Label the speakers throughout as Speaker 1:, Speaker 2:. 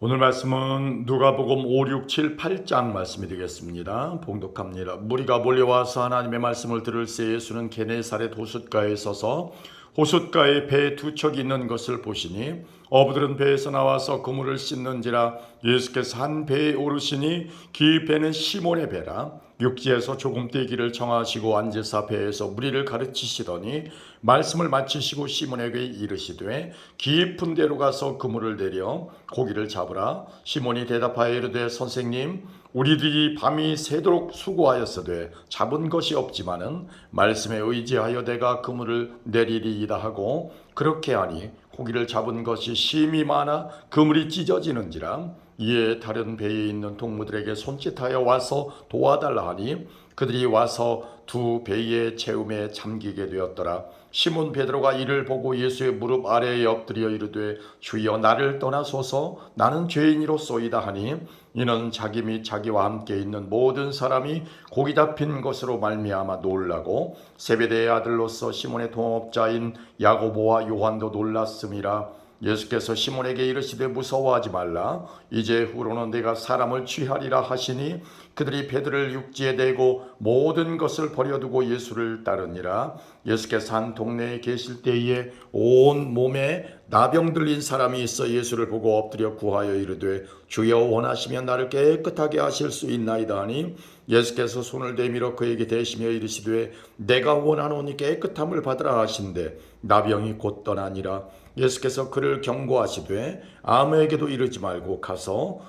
Speaker 1: 오늘 말씀은 누가복음 5, 6, 7, 8장 말씀이 되겠습니다. 봉독합니다. 무리가 몰려와서 하나님의 말씀을 들을 새 예수는 게네사렛 호숫가에 서서 호숫가에 배 두 척이 있는 것을 보시니 어부들은 배에서 나와서 그물을 씻는지라. 예수께서 한 배에 오르시니 그 배는 시몬의 배라. 육지에서 조금 떼기를 정하시고 앉으사 배에서 무리를 가르치시더니 말씀을 마치시고 시몬에게 이르시되 깊은 데로 가서 그물을 내려 고기를 잡으라. 시몬이 대답하여 이르되 선생님, 우리들이 밤이 새도록 수고하였으되 잡은 것이 없지만은 말씀에 의지하여 내가 그물을 내리리이다 하고 그렇게 하니 고기를 잡은 것이 심히 많아 그물이 찢어지는지라. 이에 다른 배에 있는 동무들에게 손짓하여 와서 도와달라 하니 그들이 와서 두 배의 채움에 잠기게 되었더라. 시몬 베드로가 이를 보고 예수의 무릎 아래에 엎드려 이르되 주여 나를 떠나소서 나는 죄인이로소이다 하니 이는 자기 및 자기와 함께 있는 모든 사람이 고기 잡힌 것으로 말미암아 놀라고 세베대의 아들로서 시몬의 동업자인 야고보와 요한도 놀랐음이라. 예수께서 시몬에게 이르시되 무서워하지 말라. 이제 후로는 내가 사람을 취하리라 하시니 그들이 배들을 육지에 대고 모든 것을 버려두고 예수를 따르니라. 예수께서 한 동네에 계실 때에 온 몸에 나병 들린 사람이 있어 예수를 보고 엎드려 구하여 이르되 주여 원하시면 나를 깨끗하게 하실 수 있나이다 하니 예수께서 손을 내밀어 그에게 대시며 이르시되 내가 원하노니 깨끗함을 받으라 하신대 나병이 곧 떠나니라. 예수께서 그를 경고하시되 아무에게도 이르지 말고 가서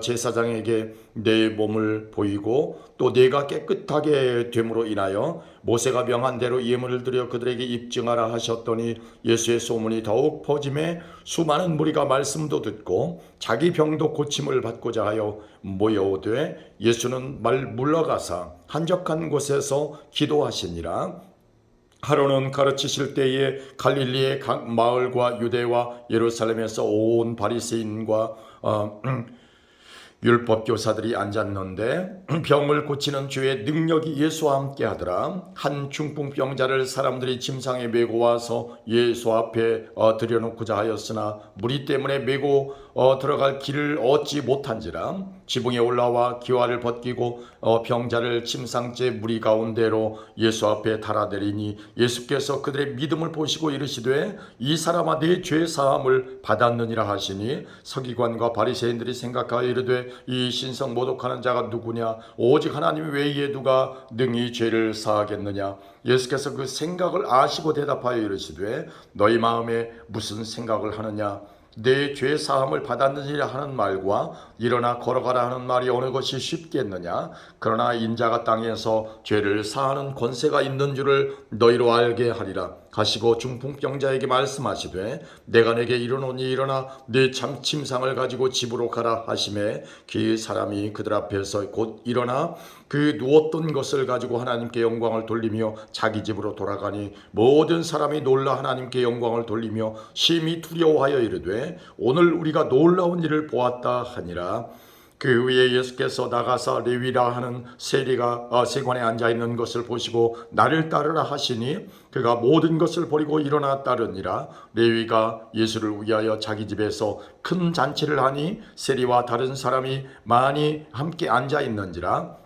Speaker 1: 제사장에게 내 몸을 보이고 또 내가 깨끗하게 됨으로 인하여 모세가 명한 대로 예물을 드려 그들에게 입증하라 하셨더니 예수의 소문이 더욱 퍼짐에 수많은 무리가 말씀도 듣고 자기 병도 고침을 받고자 하여 모여오되 예수는 물러가사 한적한 곳에서 기도하시니라. 하루는 가르치실 때에 갈릴리의 각 마을과 유대와 예루살렘에서 온 바리새인과 율법 교사들이 앉았는데 병을 고치는 주의 능력이 예수와 함께 하더라. 한 중풍병자를 사람들이 침상에 메고 와서 예수 앞에 들여놓고자 하였으나 무리 때문에 메고 들어갈 길을 얻지 못한지라. 지붕에 올라와 기와를 벗기고 병자를 침상째 무리 가운데로 예수 앞에 달아내리니 예수께서 그들의 믿음을 보시고 이르시되 이 사람아 네 죄 사함을 받았느니라 하시니 서기관과 바리새인들이 생각하여 이르되 이 신성 모독하는 자가 누구냐? 오직 하나님 외에 누가 능히 죄를 사하겠느냐? 예수께서 그 생각을 아시고 대답하여 이르시되 너희 마음에 무슨 생각을 하느냐? 내 죄 사함을 받았느니라 하는 말과 일어나 걸어가라 하는 말이 어느 것이 쉽겠느냐? 그러나 인자가 땅에서 죄를 사하는 권세가 있는 줄을 너희로 알게 하리라 하시고 중풍병자에게 말씀하시되 내가 내게 이르노니 일어나 네 침상을 가지고 집으로 가라 하시매 그 사람이 그들 앞에서 곧 일어나 그 누웠던 것을 가지고 하나님께 영광을 돌리며 자기 집으로 돌아가니 모든 사람이 놀라 하나님께 영광을 돌리며 심히 두려워하여 이르되 오늘 우리가 놀라운 일을 보았다 하니라. 그 후에 예수께서 나가사 레위라 하는 세관에 앉아있는 것을 보시고 나를 따르라 하시니 그가 모든 것을 버리고 일어나 따르니라. 레위가 예수를 위하여 자기 집에서 큰 잔치를 하니 세리와 다른 사람이 많이 함께 앉아있는지라.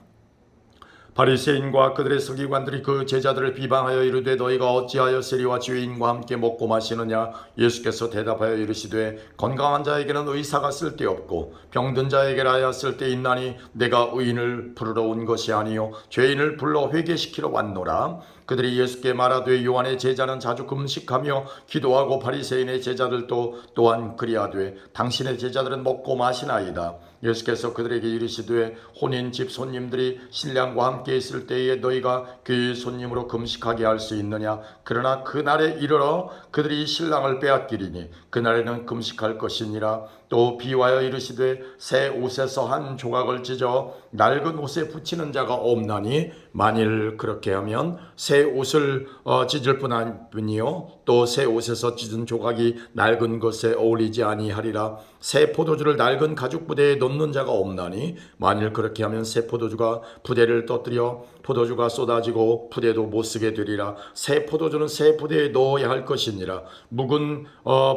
Speaker 1: 바리새인과 그들의 서기관들이 그 제자들을 비방하여 이르되 너희가 어찌하여 세리와 죄인과 함께 먹고 마시느냐? 예수께서 대답하여 이르시되 건강한 자에게는 의사가 쓸데없고 병든 자에게라야 쓸데있나니 내가 의인을 부르러 온 것이 아니요 죄인을 불러 회개시키러 왔노라. 그들이 예수께 말하되 요한의 제자는 자주 금식하며 기도하고 바리새인의 제자들도 또한 그리하되 당신의 제자들은 먹고 마시나이다. 예수께서 그들에게 이르시되 혼인 집 손님들이 신랑과 함께 있을 때에 너희가 그 손님으로 금식하게 할 수 있느냐? 그러나 그날에 이르러 그들이 신랑을 빼앗기리니 그날에는 금식할 것이니라. 또 비유하여 이르시되 새 옷에서 한 조각을 찢어 낡은 옷에 붙이는 자가 없나니 만일 그렇게 하면 새 옷을 찢을 뿐이요 또 새 옷에서 찢은 조각이 낡은 것에 어울리지 아니하리라. 새 포도주를 낡은 가죽 부대에 넣는 자가 없나니 만일 그렇게 하면 새 포도주가 부대를 떠뜨려 포도주가 쏟아지고 부대도 못 쓰게 되리라. 새 포도주는 새 부대에 넣어야 할 것이니라. 묵은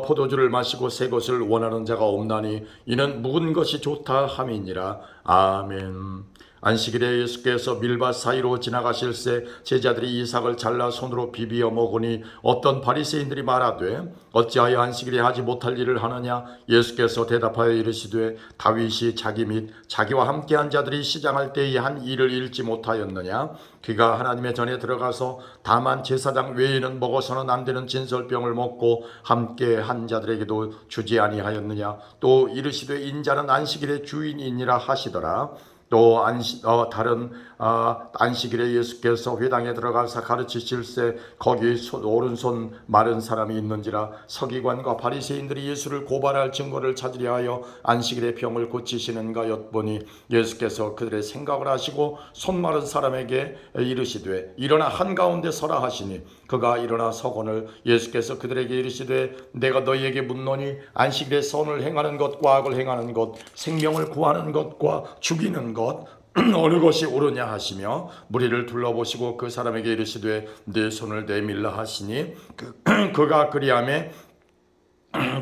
Speaker 1: 포도주를 마시고 새 것을 원하는 자가 없나니 이는 묵은 것이 좋다 함이니라. 아멘. 안식일에 예수께서 밀밭 사이로 지나가실새 제자들이 이삭을 잘라 손으로 비비어 먹으니 어떤 바리새인들이 말하되 어찌하여 안식일에 하지 못할 일을 하느냐. 예수께서 대답하여 이르시되 다윗이 자기 및 자기와 함께한 자들이 시장할 때에 한 일을 잃지 못하였느냐. 그가 하나님의 전에 들어가서 다만 제사장 외에는 먹어서는 안 되는 진설병을 먹고 함께한 자들에게도 주지 아니하였느냐. 또 이르시되 인자는 안식일의 주인이니라 하시더라. 또 다른 안식일에 예수께서 회당에 들어가서 가르치실새 거기 오른손 마른 사람이 있는지라. 서기관과 바리새인들이 예수를 고발할 증거를 찾으려 하여 안식일에 병을 고치시는가 엿보니 예수께서 그들의 생각을 아시고 손 마른 사람에게 이르시되 일어나 한가운데 서라 하시니 그가 일어나 서거늘 예수께서 그들에게 이르시되 내가 너희에게 묻노니 안식일에 선을 행하는 것과 악을 행하는 것, 생명을 구하는 것과 죽이는 것 어느 것이 옳으냐 하시며 무리를 둘러보시고 그 사람에게 이르시되 네 손을 내밀라 하시니 그가 그리하매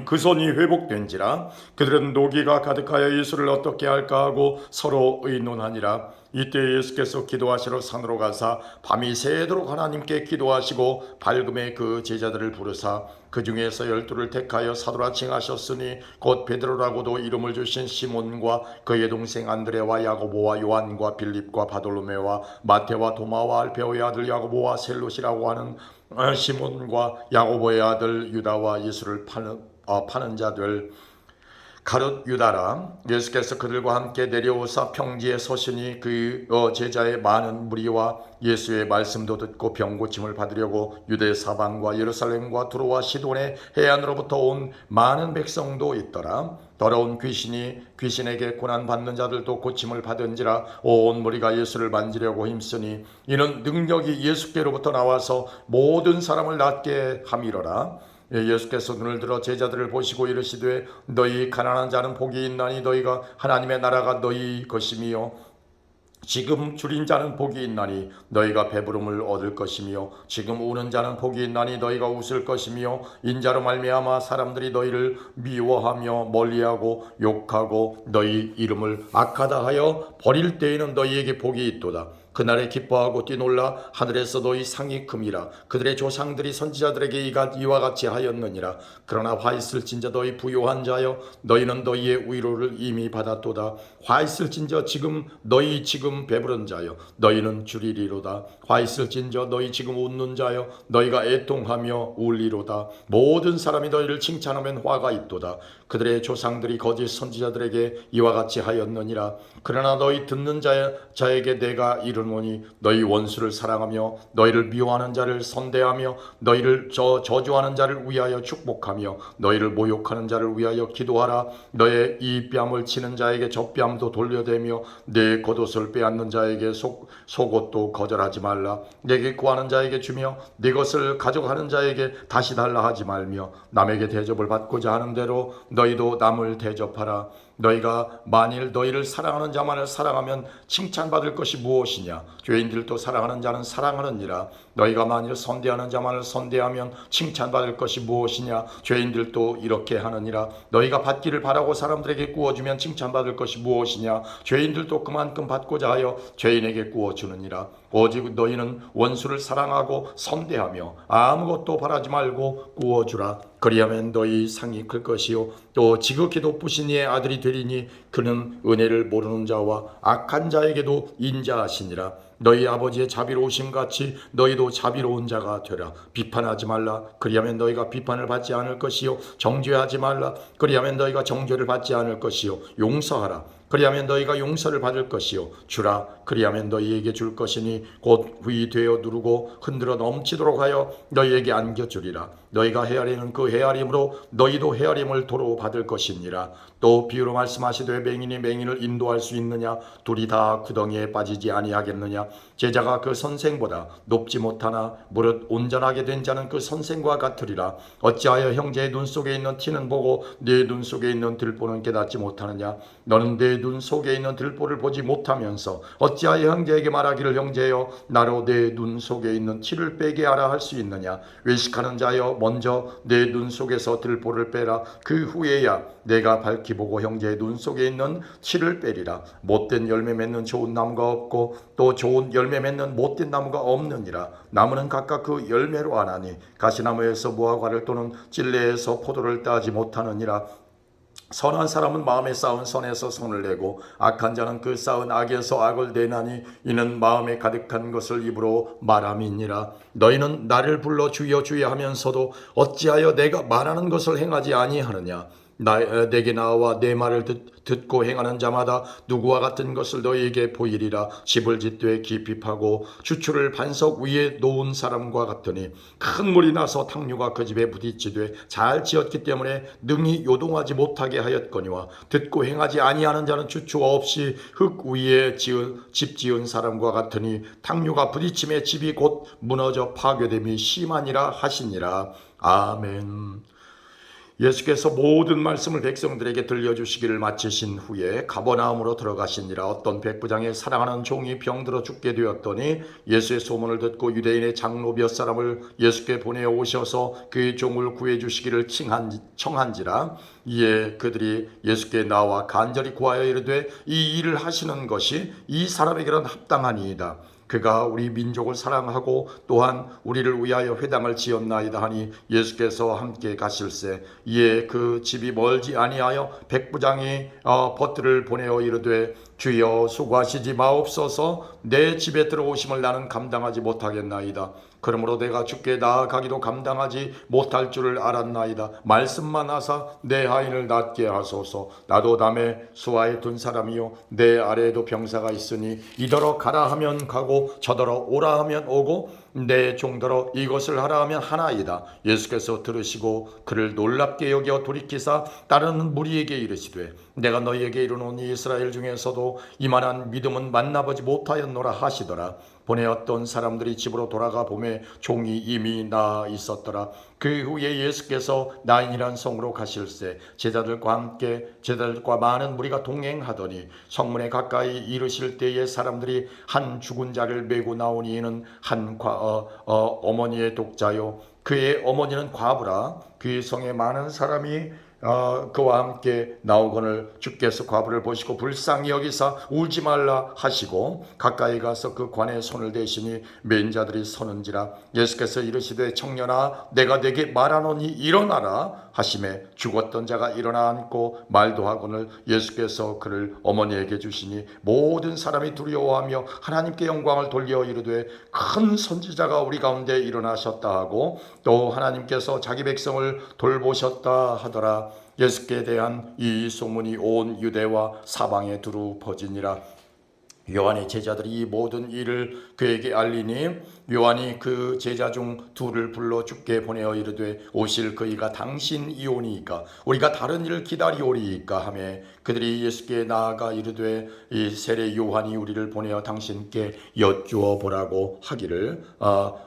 Speaker 1: 그 손이 회복된지라. 그들은 노기가 가득하여 예수를 어떻게 할까 하고 서로 의논하니라. 이때 예수께서 기도하시러 산으로 가사 밤이 새도록 하나님께 기도하시고 밝음에 그 제자들을 부르사 그 중에서 12를 택하여 사도라 칭하셨으니 곧 베드로라고도 이름을 주신 시몬과 그의 동생 안드레와 야고보와 요한과 빌립과 바돌로메와 마테와 도마와 알페오의 아들 야고보와 셀롯이라고 하는 시몬과 야고보의 아들 유다와 예수를 파는 자들 가룟 유다라. 예수께서 그들과 함께 내려오사 평지에 서시니 그 제자의 많은 무리와 예수의 말씀도 듣고 병 고침을 받으려고 유대 사방과 예루살렘과 두로와 시돈의 해안으로부터 온 많은 백성도 있더라. 더러운 귀신에게 고난 받는 자들도 고침을 받은지라. 온 무리가 예수를 만지려고 힘쓰니 이는 능력이 예수께로부터 나와서 모든 사람을 낫게 함이로라. 예수께서 눈을 들어 제자들을 보시고 이르시되 너희 가난한 자는 복이 있나니 너희가 하나님의 나라가 너희 것이며 지금 줄인 자는 복이 있나니 너희가 배부름을 얻을 것이며 지금 우는 자는 복이 있나니 너희가 웃을 것이며 인자로 말미암아 사람들이 너희를 미워하며 멀리하고 욕하고 너희 이름을 악하다 하여 버릴 때에는 너희에게 복이 있도다. 그날에 기뻐하고 뛰놀라 하늘에서 너희 상이 큼이라. 그들의 조상들이 선지자들에게 이와 같이 하였느니라. 그러나 화 있을진저 너희 부요한 자여 너희는 너희의 위로를 이미 받았도다. 화 있을진저 너희 지금 배부른 자여 너희는 줄이리로다. 화 있을진저 너희 지금 웃는 자여 너희가 애통하며 울리로다. 모든 사람이 너희를 칭찬하면 화가 있도다. 그들의 조상들이 거짓 선지자들에게 이와 같이 하였느니라. 그러나 너희 듣는 자에게 내가 이르노니 너희 원수를 사랑하며 너희를 미워하는 자를 선대하며 너희를 저주하는 자를 위하여 축복하며 너희를 모욕하는 자를 위하여 기도하라. 너의 이 뺨을 치는 자에게 저 뺨도 돌려대며 내 겉옷을 빼앗는 자에게 속옷도 거절하지 말라. 내게 구하는 자에게 주며 네 것을 가져가는 자에게 다시 달라 하지 말며 남에게 대접을 받고자 하는 대로 너희도 남을 대접하라. 너희가 만일 너희를 사랑하는 자만을 사랑하면 칭찬받을 것이 무엇이냐. 죄인들도 사랑하는 자는 사랑하느니라. 너희가 만일 선대하는 자만을 선대하면 칭찬받을 것이 무엇이냐. 죄인들도 이렇게 하느니라. 너희가 받기를 바라고 사람들에게 구워주면 칭찬받을 것이 무엇이냐. 죄인들도 그만큼 받고자 하여 죄인에게 구워주느니라. 오직 너희는 원수를 사랑하고 선대하며 아무것도 바라지 말고 구워주라. 그리하면 너희 상이 클 것이요 또 지극히 높으신 이의 아들이 되리니 그는 은혜를 모르는 자와 악한 자에게도 인자하시니라. 너희 아버지의 자비로우심 같이 너희도 자비로운 자가 되라. 비판하지 말라. 그리하면 너희가 비판을 받지 않을 것이요 정죄하지 말라. 그리하면 너희가 정죄를 받지 않을 것이요 용서하라. 그리하면 너희가 용서를 받을 것이요 주라. 그리하면 너희에게 줄 것이니 곧 후이 되어 누르고 흔들어 넘치도록 하여 너희에게 안겨주리라. 너희가 헤아리는 그 헤아림으로 너희도 헤아림을 도로 받을 것이니라. 또 비유로 말씀하시되 맹인이 맹인을 인도할 수 있느냐. 둘이 다 구덩이에 빠지지 아니하겠느냐. 제자가 그 선생보다 높지 못하나 무릇 온전하게 된 자는 그 선생과 같으리라. 어찌하여 형제의 눈 속에 있는 티는 보고 네 눈 속에 있는 들보는 깨닫지 못하느냐? 너는 내 눈 속에 있는 들보를 보지 못하면서 어찌하여 형제에게 말하기를 형제여 나로 내 눈 속에 있는 티를 빼게 하라 할 수 있느냐? 외식하는 자여 먼저 내 눈 속에서 들보를 빼라. 그 후에야 내가 밝히 보고 형제의 눈 속에 있는 티를 빼리라. 못된 열매 맺는 좋은 나무가 없고 또 좋은 열매 맺는 못된 나무가 없느니라. 나무는 각각 그 열매로 아나니 가시나무에서 무화과를 또는 찔레에서 포도를 따지 못하느니라. 선한 사람은 마음에 쌓은 선에서 선을 내고 악한 자는 그 쌓은 악에서 악을 내나니 이는 마음에 가득한 것을 입으로 말함이니라. 너희는 나를 불러 주여 주여 하면서도 어찌하여 내가 말하는 것을 행하지 아니하느냐? 내게 나와 내 말을 듣고 행하는 자마다 누구와 같은 것을 너희에게 보이리라. 집을 짓되 깊이 파고 주추를 반석 위에 놓은 사람과 같으니 큰 물이 나서 탕류가 그 집에 부딪히되 잘 지었기 때문에 능히 요동하지 못하게 하였거니와 듣고 행하지 아니하는 자는 주추 없이 흙 위에 집 지은 사람과 같으니 탕류가 부딪힘에 집이 곧 무너져 파괴됨이 심하니라 하시니라. 아멘. 예수께서 모든 말씀을 백성들에게 들려주시기를 마치신 후에 가버나움으로 들어가시니라. 어떤 백부장의 사랑하는 종이 병들어 죽게 되었더니 예수의 소문을 듣고 유대인의 장로 몇 사람을 예수께 보내어 오셔서 그의 종을 구해주시기를 청한지라. 이에 그들이 예수께 나와 간절히 구하여 이르되 이 일을 하시는 것이 이 사람에게는 합당하니이다. 그가 우리 민족을 사랑하고 또한 우리를 위하여 회당을 지었나이다 하니 예수께서 함께 가실새 이에 그 집이 멀지 아니하여 백부장이 벗들을 보내어 이르되 주여 수고하시지 마옵소서. 내 집에 들어오심을 나는 감당하지 못하겠나이다. 그러므로 내가 주께 나아가기도 감당하지 못할 줄을 알았나이다. 말씀만 하사 내 하인을 낫게 하소서. 나도 남의 수하에 둔 사람이요 내 아래에도 병사가 있으니 이더러 가라 하면 가고 저더러 오라 하면 오고 내 종더러 이것을 하라 하면 하나이다. 예수께서 들으시고 그를 놀랍게 여겨 돌이키사 다른 무리에게 이르시되 내가 너희에게 이르노니 이스라엘 중에서도 이만한 믿음은 만나보지 못하였노라 하시더라. 보내었던 사람들이 집으로 돌아가 보매 종이 이미 나아 있었더라. 그 후에 예수께서 나인이란 성으로 가실새 제자들과 많은 무리가 동행하더니 성문에 가까이 이르실 때에 사람들이 한 죽은 자를 메고 나오니 이는 한 어머니의 독자요 그의 어머니는 과부라. 그 성에 많은 사람이 그와 함께 나오거늘 주께서 과부를 보시고 불쌍히 여기사 울지 말라 하시고 가까이 가서 그 관에 손을 대시니 맨 자들이 서는지라. 예수께서 이르시되 청년아 내가 네게 말하노니 일어나라 하시매 죽었던 자가 일어나 앉고 말도 하거늘 예수께서 그를 어머니에게 주시니 모든 사람이 두려워하며 하나님께 영광을 돌려 이르되 큰 선지자가 우리 가운데 일어나셨다 하고 또 하나님께서 자기 백성을 돌보셨다 하더라. 예수께 대한 이 소문이 온 유대와 사방에 두루 퍼지니라. 요한의 제자들이 이 모든 일을 그에게 알리니 요한이 그 제자 중 둘을 불러 주께 보내어 이르되 오실 그이가 당신이오니이까 우리가 다른 일을 기다리오리이까 하매 그들이 예수께 나아가 이르되 이 세례 요한이 우리를 보내어 당신께 여쭈어 보라고 하기를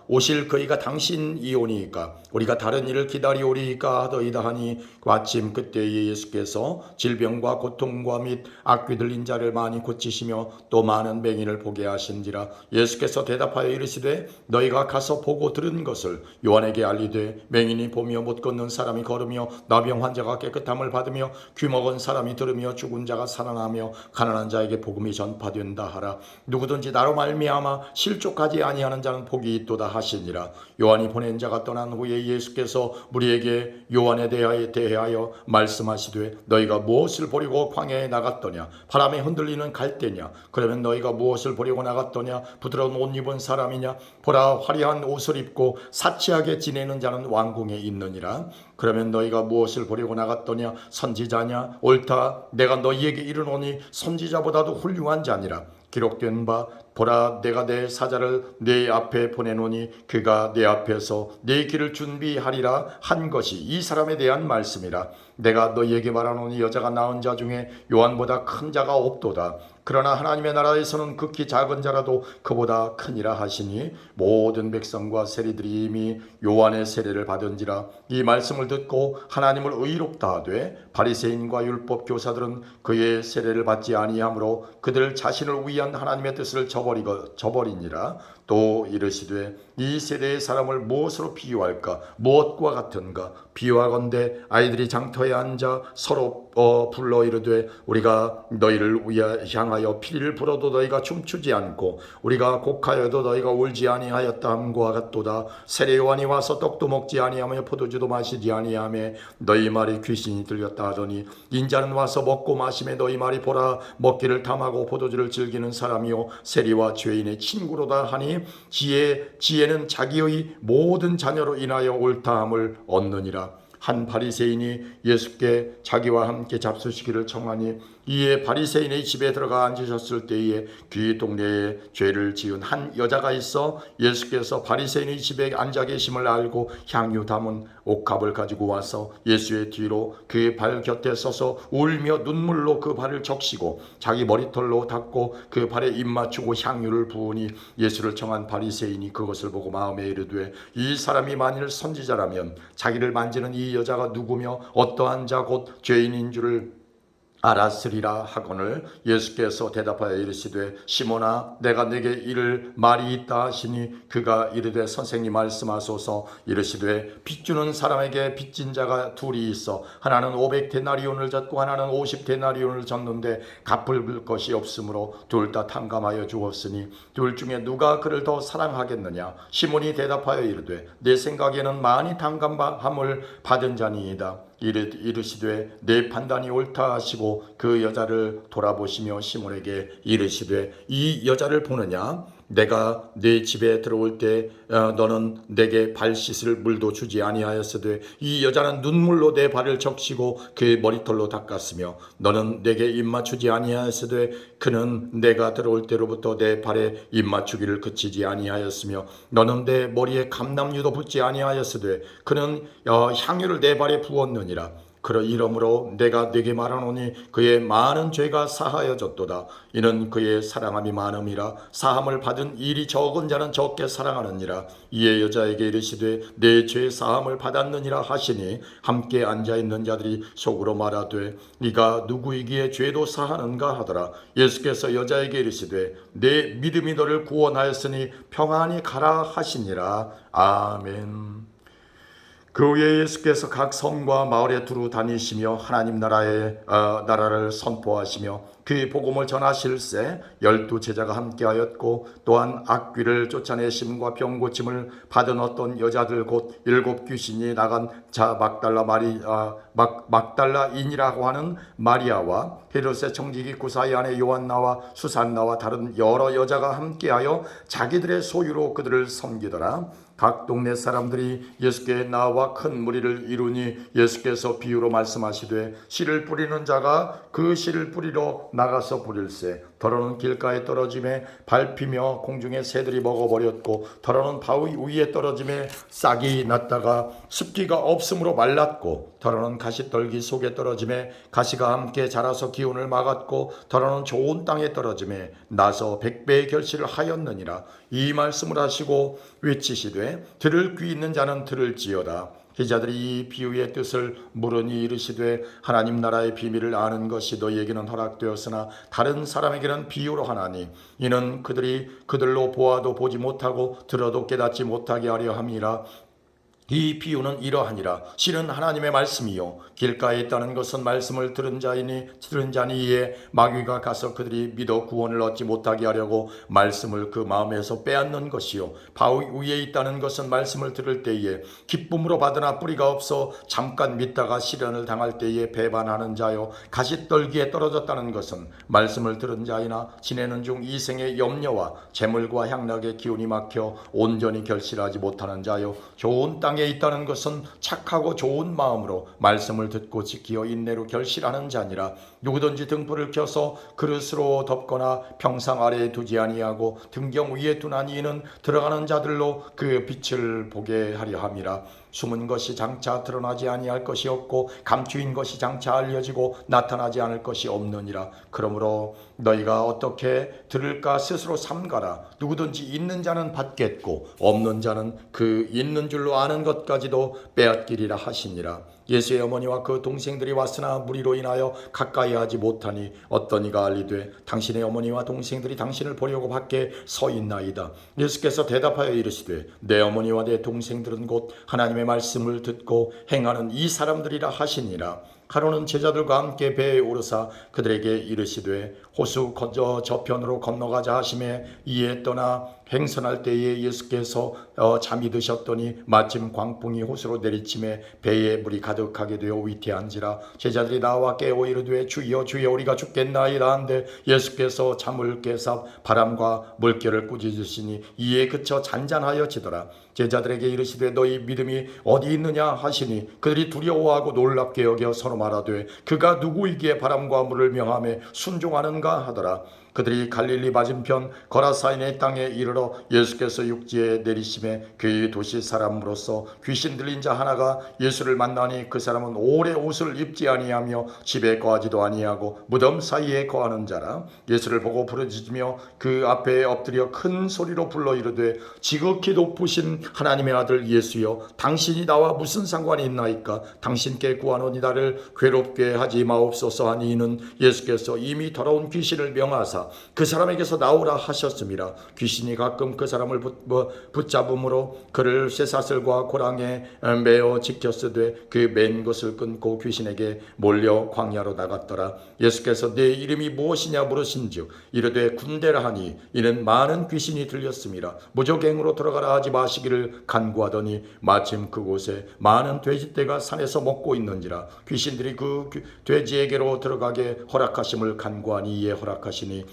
Speaker 1: 오실 그이가 당신이오니이까 우리가 다른 일을 기다리오리이까 하더이다 하니 마침 그때에 예수께서 질병과 고통과 및 악귀 들린 자를 많이 고치시며 또 많은 맹인을 보게 하신지라. 예수께서 대답하여 이르시되 너희가 가서 보고 들은 것을 요한에게 알리되 맹인이 보며 못 걷는 사람이 걸으며 나병 환자가 깨끗함을 받으며 귀먹은 사람이 들으며 죽은 자가 살아나며 가난한 자에게 복음이 전파된다 하라. 누구든지 나로 말미암아 실족하지 아니하는 자는 복이 있도다 하시니라. 요한이 보낸 자가 떠난 후에 예수께서 무리에게 요한에 대하여 말씀하시되 너희가 무엇을 보려고 광야에 나갔더냐? 바람에 흔들리는 갈대냐? 그러면 너희가 무엇을 보려고 나갔더냐? 부드러운 옷 입은 사람이냐? 보라 화려한 옷을 입고 사치하게 지내는 자는 왕궁에 있느니라. 그러면 너희가 무엇을 보려고 나갔더냐? 선지자냐? 옳다. 내가 너희에게 이르노니 선지자보다도 훌륭한 자니라. 기록된 바 보라 내가 내 사자를 네 앞에 보내노니 그가 내 앞에서 네 길을 준비하리라 한 것이 이 사람에 대한 말씀이라. 내가 너희에게 말하노니 여자가 낳은 자 중에 요한보다 큰 자가 없도다. 그러나 하나님의 나라에서는 극히 작은 자라도 그보다 크니라 하시니 모든 백성과 세리들이 이미 요한의 세례를 받은지라. 이 말씀을 듣고 하나님을 의롭다 하되 바리새인과 율법 교사들은 그의 세례를 받지 아니하므로 그들 자신을 위한 하나님의 뜻을 저버리니라. 또 이르시되 이 세대의 사람을 무엇으로 비유할까? 무엇과 같은가? 비유하건대 아이들이 장터에 앉아 서로 불러 이르되 우리가 너희를 향하여 피리를 불어도 너희가 춤추지 않고 우리가 곡하여도 너희가 울지 아니하였다 함과 같도다. 세례 요한이 와서 떡도 먹지 아니하며 포도주도 마시지 아니하며 너희 말이 귀신이 들렸다 하더니 인자는 와서 먹고 마시며 너희 말이 보라 먹기를 탐하고 포도주를 즐기는 사람이요 세리와 죄인의 친구로다 하니 지혜는 자기의 모든 자녀로 인하여 옳다함을 얻느니라. 한 바리새인이 예수께 자기와 함께 잡수시기를 청하니 이에 바리새인의 집에 들어가 앉으셨을 때에 그 동네에 죄를 지은 한 여자가 있어 예수께서 바리새인의 집에 앉아 계심을 알고 향유 담은 옥합을 가지고 와서 예수의 뒤로 그 발 곁에 서서 울며 눈물로 그 발을 적시고 자기 머리털로 닦고 그 발에 입 맞추고 향유를 부으니 예수를 청한 바리새인이 그것을 보고 마음에 이르되 이 사람이 만일 선지자라면 자기를 만지는 이 여자가 누구며 어떠한 자 곧 죄인인 줄을 알았으리라 하거늘 예수께서 대답하여 이르시되 시몬아 내가 내게 이를 말이 있다 하시니 그가 이르되 선생님 말씀하소서. 이르시되 빚주는 사람에게 빚진 자가 둘이 있어 하나는 500데나리온을 졌고 하나는 50데나리온을 졌는데 갚을 것이 없으므로 둘 다 탕감하여 주었으니 둘 중에 누가 그를 더 사랑하겠느냐. 시몬이 대답하여 이르되 내 생각에는 많이 탕감함을 받은 자니이다. 이르시되 내 판단이 옳다 하시고 그 여자를 돌아보시며 시몬에게 이르시되 이 여자를 보느냐. 내가 네 집에 들어올 때 너는 내게 발 씻을 물도 주지 아니하였으되 이 여자는 눈물로 내 발을 적시고 그 머리털로 닦았으며 너는 내게 입 맞추지 아니하였으되 그는 내가 들어올 때로부터 내 발에 입 맞추기를 그치지 아니하였으며 너는 내 머리에 감람유도 붓지 아니하였으되 그는 향유를 내 발에 부었느니라. 이러므로 내가 네게 말하노니 그의 많은 죄가 사하여졌도다. 이는 그의 사랑함이 많음이라. 사함을 받은 일이 적은 자는 적게 사랑하느니라. 이에 여자에게 이르시되 내 죄 사함을 받았느니라 하시니 함께 앉아있는 자들이 속으로 말하되 네가 누구이기에 죄도 사하는가 하더라. 예수께서 여자에게 이르시되 내 믿음이 너를 구원하였으니 평안히 가라 하시니라. 아멘. 그 후에 예수께서 각 성과 마을에 두루 다니시며 하나님 나라를 선포하시며 그 복음을 전하실세 12 제자가 함께하였고 또한 악귀를 쫓아내심과 병 고침을 받은 어떤 여자들 곧 7 귀신이 나간 자 막달라인이라고 하는 마리아와 헤롯의 청지기 구사의 아내 요한나와 수산나와 다른 여러 여자가 함께하여 자기들의 소유로 그들을 섬기더라. 각 동네 사람들이 예수께 나와 큰 무리를 이루니 예수께서 비유로 말씀하시되 씨를 뿌리는 자가 그 씨를 뿌리러 나가서 뿌릴새 더러는 길가에 떨어짐에 밟히며 공중에 새들이 먹어버렸고 더러는 바위 위에 떨어짐에 싹이 났다가 습기가 없으므로 말랐고 더러는 가시떨기 속에 떨어짐에 가시가 함께 자라서 기운을 막았고 더러는 좋은 땅에 떨어짐에 나서 100배의 결실을 하였느니라. 이 말씀을 하시고 외치시되 들을 귀 있는 자는 들을지어다. 제자들이 이 비유의 뜻을 물으니 이르시되 하나님 나라의 비밀을 아는 것이 너희에게는 허락되었으나 다른 사람에게는 비유로 하나니 이는 그들이 그들로 보아도 보지 못하고 들어도 깨닫지 못하게 하려 함이라. 이 비유는 이러하니라. 실은 하나님의 말씀이요 길가에 있다는 것은 말씀을 들은 자니이에 마귀가 가서 그들이 믿어 구원을 얻지 못하게 하려고 말씀을 그 마음에서 빼앗는 것이요 바위 위에 있다는 것은 말씀을 들을 때에 기쁨으로 받으나 뿌리가 없어 잠깐 믿다가 시련을 당할 때에 배반하는 자요 가시떨기에 떨어졌다는 것은 말씀을 들은 자이나 지내는 중 이생의 염려와 재물과 향락의 기운이 막혀 온전히 결실하지 못하는 자요 좋은 땅에 있다는 것은 착하고 좋은 마음으로 말씀을 듣고 지키어 인내로 결실하는 자니라. 누구든지 등불을 켜서 그릇으로 덮거나 평상 아래에 두지 아니하고 등경 위에 두나니 이는 들어가는 자들로 그 빛을 보게 하려 함이라. 숨은 것이 장차 드러나지 아니할 것이 없고 감추인 것이 장차 알려지고 나타나지 않을 것이 없느니라. 그러므로 너희가 어떻게 들을까 스스로 삼가라. 누구든지 있는 자는 받겠고 없는 자는 그 있는 줄로 아는 것까지도 빼앗기리라 하시니라. 예수의 어머니와 그 동생들이 왔으나 무리로 인하여 가까이 하지 못하니 어떤 이가 알리되 당신의 어머니와 동생들이 당신을 보려고 밖에 서 있나이다. 예수께서 대답하여 이르시되 내 어머니와 내 동생들은 곧 하나님의 말씀을 듣고 행하는 이 사람들이라 하시니라. 하루는 제자들과 함께 배에 오르사 그들에게 이르시되 호수 저편으로 건너가자 하심에 이에 떠나 행선할 때에 예수께서 잠이 드셨더니 마침 광풍이 호수로 내리침에 배에 물이 가득하게 되어 위태한지라. 제자들이 나와 깨어 이르되 주여 주여 우리가 죽겠나이다 한데 예수께서 잠을 깨사 바람과 물결을 꾸짖으시니 이에 그쳐 잔잔하여지더라. 제자들에게 이르시되 너희 믿음이 어디 있느냐 하시니 그들이 두려워하고 놀랍게 여겨 서로 말하되 그가 누구이기에 바람과 물을 명하며 순종하는가 하더라. 그들이 갈릴리 맞은편 거라사인의 땅에 이르러 예수께서 육지에 내리심에 그 도시 사람으로서 귀신 들린 자 하나가 예수를 만나니 그 사람은 오래 옷을 입지 아니하며 집에 거하지도 아니하고 무덤 사이에 거하는 자라. 예수를 보고 부르짖으며 그 앞에 엎드려 큰 소리로 불러 이르되 지극히 높으신 하나님의 아들 예수여 당신이 나와 무슨 상관이 있나이까. 당신께 구하노니 나를 괴롭게 하지 마옵소서 하니 이는 예수께서 이미 더러운 귀신을 명하사 그 사람에게서 나오라 하셨습니다. 귀신이 가끔 그 사람을 붙잡음으로 그를 쇠사슬과 고랑에 매어 지켰으되 그 맨 것을 끊고 귀신에게 몰려 광야로 나갔더라. 예수께서 네 이름이 무엇이냐 물으신즉 이르되 군대라 하니 이는 많은 귀신이 들렸습니다. 무적행으로 들어가라 하지 마시기를 간구하더니 마침 그곳에 많은 돼지떼가 산에서 먹고 있는지라. 귀신들이 그 돼지에게로 들어가게 허락하심을 간구하니 이에 허락하시니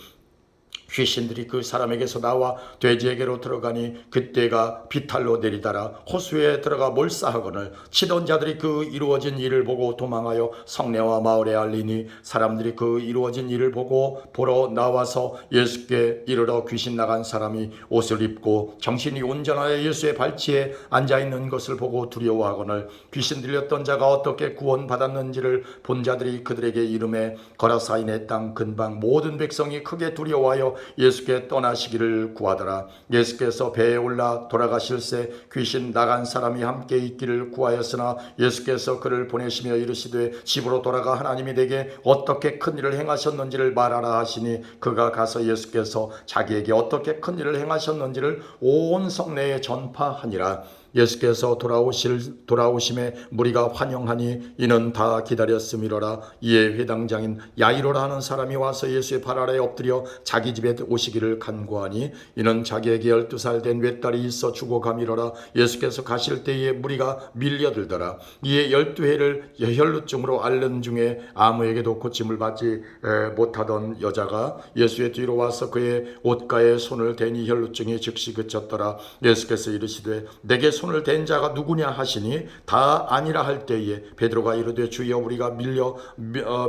Speaker 1: 귀신들이 그 사람에게서 나와 돼지에게로 들어가니 그때가 비탈로 내리다라 호수에 들어가 몰사하거늘 치던 자들이 그 이루어진 일을 보고 도망하여 성내와 마을에 알리니 사람들이 그 이루어진 일을 보고 보러 나와서 예수께 이르러 귀신 나간 사람이 옷을 입고 정신이 온전하여 예수의 발치에 앉아있는 것을 보고 두려워하거늘 귀신 들렸던 자가 어떻게 구원받았는지를 본 자들이 그들에게 이름에 거라사인의 땅 근방 모든 백성이 크게 두려워하여 예수께 떠나시기를 구하더라. 예수께서 배에 올라 돌아가실새 귀신 나간 사람이 함께 있기를 구하였으나 예수께서 그를 보내시며 이르시되 집으로 돌아가 하나님이 내게 어떻게 큰 일을 행하셨는지를 말하라 하시니 그가 가서 예수께서 자기에게 어떻게 큰 일을 행하셨는지를 온 성내에 전파하니라. 예수께서 돌아오심에 무리가 환영하니 이는 다 기다렸음이로라. 이에 회당장인 야이로라 하는 사람이 와서 예수의 발 아래 엎드려 자기 집에 오시기를 간구하니 이는 자기에게 12살 된 외딸이 있어 죽어가미로라. 예수께서 가실 때에 무리가 밀려들더라. 이에 12회를 혈루증으로 앓는 중에 아무에게도 고침을 받지 못하던 여자가 예수의 뒤로 와서 그의 옷가에 손을 대니 혈루증이 즉시 그쳤더라. 예수께서 이르시되 내게 손을 댄 자가 누구냐 하시니 다 아니라 할 때에 베드로가 이르되 주여 우리가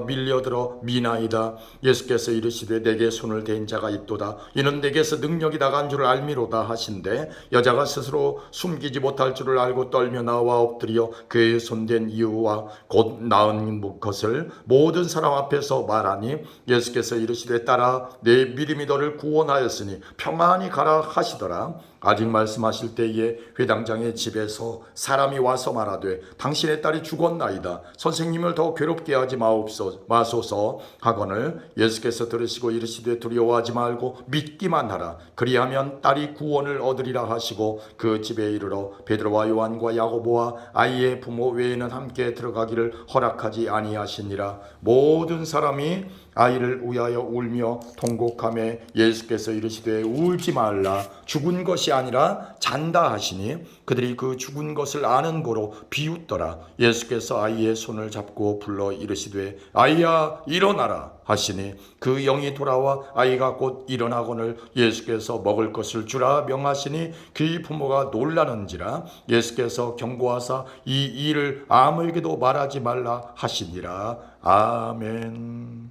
Speaker 1: 밀려들어 미나이다. 예수께서 이르시되 내게 손을 댄 자가 있도다. 이는 내게서 능력이 나간 줄을 알미로다 하신대 여자가 스스로 숨기지 못할 줄을 알고 떨며 나와 엎드려 그의 손댄 이유와 곧 나은 것을 모든 사람 앞에서 말하니 예수께서 이르시되 딸아 내 믿음이 너를 구원하였으니 평안히 가라 하시더라. 아직 말씀하실 때에 회당장의 집에서 사람이 와서 말하되 당신의 딸이 죽었나이다. 선생님을 더 괴롭게 하지 마소서 하거늘 예수께서 들으시고 이르시되 두려워하지 말고 믿기만 하라. 그리하면 딸이 구원을 얻으리라 하시고 그 집에 이르러 베드로와 요한과 야고보와 아이의 부모 외에는 함께 들어가기를 허락하지 아니하시니라. 모든 사람이 아이를 위하여 울며 통곡하매 예수께서 이르시되 울지 말라. 죽은 것이 아니라 잔다 하시니 그들이 그 죽은 것을 아는 고로 비웃더라. 예수께서 아이의 손을 잡고 불러 이르시되 아이야 일어나라 하시니 그 영이 돌아와 아이가 곧 일어나거늘 예수께서 먹을 것을 주라 명하시니 그의 부모가 놀라는지라. 예수께서 경고하사 이 일을 아무에게도 말하지 말라 하시니라. 아멘.